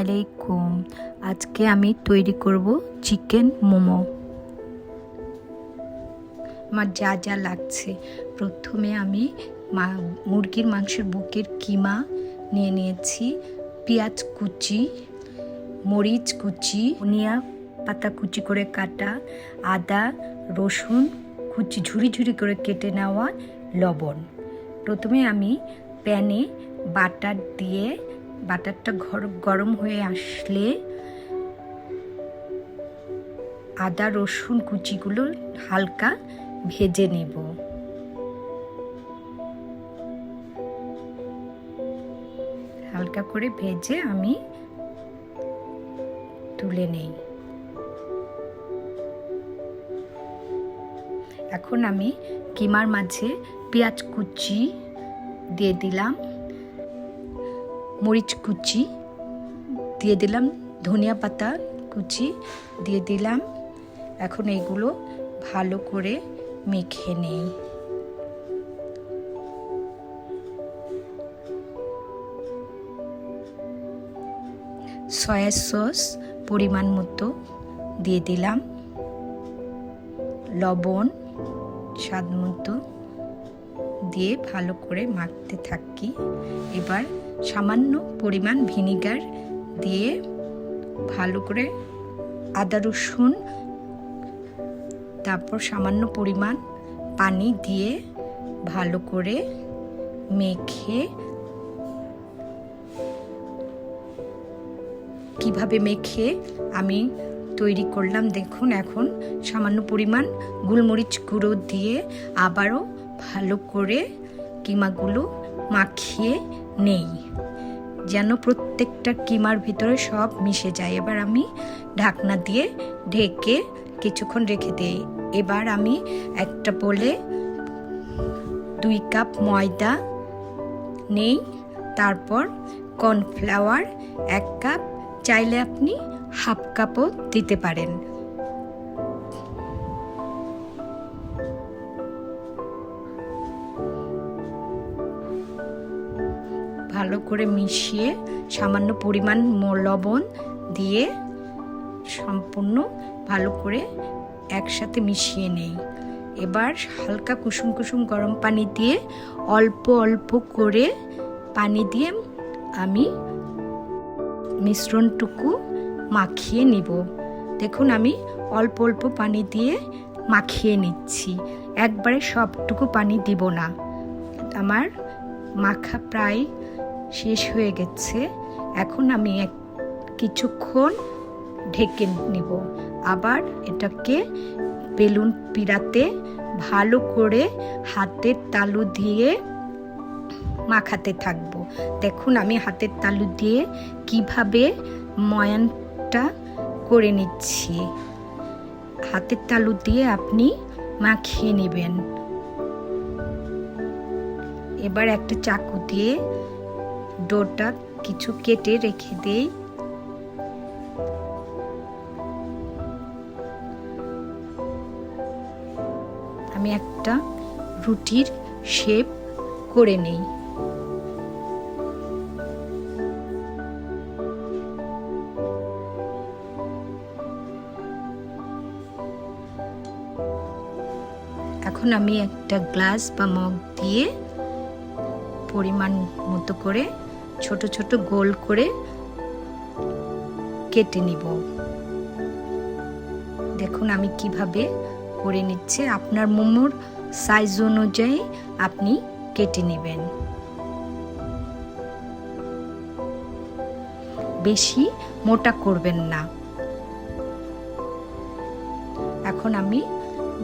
আলাইকুম। আজকে আমি তৈরি করব চিকেন মোমো। আমার যা যা লাগছে, প্রথমে আমি মুরগির মাংসের বুকের কিমা নিয়ে নিয়েছি, পেঁয়াজ কুচি, মরিচ কুচি, ধনিয়া পাতা কুচি করে কাটা, আদা রসুন কুচি ঝুরি ঝুরি করে কেটে নেওয়া, লবণ। প্রথমে আমি প্যানে বাটার দিয়ে, বাটারটা গরম হয়ে আসলে আদা রসুন কুচিগুলো হালকা ভেজে নেব। হালকা করে ভেজে আমি তুলে নেই। এখন আমি কিমার মাঝে পেঁয়াজ কুচি দিয়ে দিলাম, মরিচ কুচি দিয়ে দিলাম, ধনিয়া পাতা কুচি দিয়ে দিলাম। এখন এগুলো ভালো করে মেখে নেই। সয়া সস পরিমাণ মতো দিয়ে দিলাম, লবণ স্বাদ মতো দিয়ে ভালো করে মাখতে থাকি। এবার সামান্য পরিমাণ ভিনিগার দিয়ে ভালো করে আদা রসুন, তারপর সামান্য পরিমাণ পানি দিয়ে ভালো করে মেখে, কিভাবে মেখে আমি তৈরি করলাম দেখুন। এখন সামান্য পরিমাণ গোলমরিচ গুঁড়ো দিয়ে আবারও ভালো করে কিমাগুলো মাখিয়ে নেই, যেন প্রত্যেকটা কিমার ভিতরে সব মিশে যায়। এবার আমি ঢাকনা দিয়ে ঢেকে কিছুক্ষণ রেখে দেই। এবার আমি একটা বলে 2 কাপ ময়দা নেই, তারপর কর্নফ্লাওয়ার 1 কাপ, চাইলে আপনি 1/2 কাপও দিতে পারেন। ভালো করে মিশিয়ে সামান্য পরিমাণ লবণ দিয়ে সম্পূর্ণ ভালো করে একসাথে মিশিয়ে নেই। এবার হালকা কুসুম কুসুম গরম পানি দিয়ে অল্প অল্প করে পানি দিয়ে আমি মিশ্রণটুকু মাখিয়ে নিব। দেখুন আমি অল্প অল্প পানি দিয়ে মাখিয়ে নিচ্ছি, একবারে সবটুকু পানি দিব না। আমার মাখা প্রায় শেষ হয়ে গেছে। এখন আমি কিছুক্ষণ ঢেকে নিব। আবার এটাকে বেলুন পিড়াতে ভালো করে হাতের তালু দিয়ে মাখাতে থাকবো। দেখুন আমি হাতের তালু দিয়ে কিভাবে ময়ানটা করে নিচ্ছি। হাতের তালু দিয়ে আপনি মাখিয়ে নেবেন। এবার একটা চাকু দিয়ে ডোটা কিছু কেটে রেখে দেই। আমি একটা রুটির শেপ করে নেই। এখন আমি একটা গ্লাস বা মগ দিয়ে পরিমাণ মতো করে ছোট ছোট গোল করে কেটে নিব। দেখুন আমি কিভাবে করে নিচ্ছে। আপনার মোমোর সাইজ অনুযায়ী আপনি কেটে নেবেন। বেশি মোটা করবেন না। এখন আমি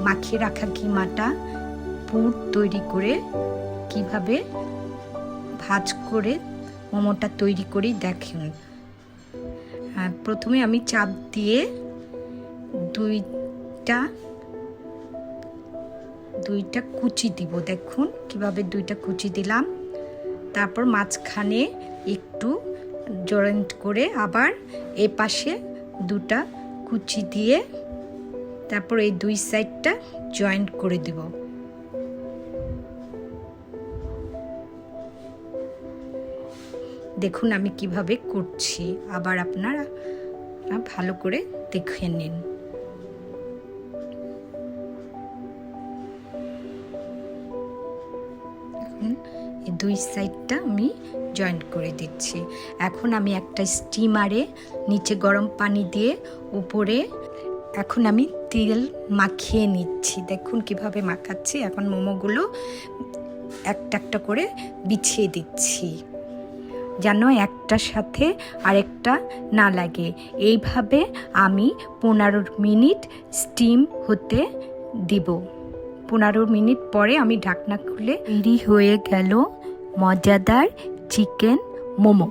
মাখিয়ে রাখা কিমাটা পুর তৈরি করে কিভাবে ভাজ করে মোমোটা তৈরি করি দেখুন। প্রথমে আমি চাপ দিয়ে দুইটা কুচি দিব। দেখুন কিভাবে 2টা কুচি দিলাম। তারপর মাঝখানে একটু জয়েন্ট করে আবার এই পাশে 2টা কুচি দিয়ে তারপর এই 2 সাইডটা জয়েন্ট করে দেব। দেখুন আমি কিভাবে করছি, আবার আপনারা ভালো করে দেখে নিন। এই দুই সাইডটা আমি জয়েন্ট করে দিচ্ছি। এখন আমি একটা স্টিমারে নিচে গরম পানি দিয়ে উপরে এখন আমি তেল মাখিয়ে নিচ্ছি। দেখুন কিভাবে মাখাচ্ছি। এখন মোমোগুলো একটা একটা করে বিছিয়ে দিচ্ছি যেন একটার সাথে আরেকটা না লাগে। এইভাবে আমি 15 মিনিট স্টিম হতে দিব। 15 মিনিট পরে আমি ঢাকনা খুলে তৈরি হয়ে গেল মজাদার চিকেন মোমো।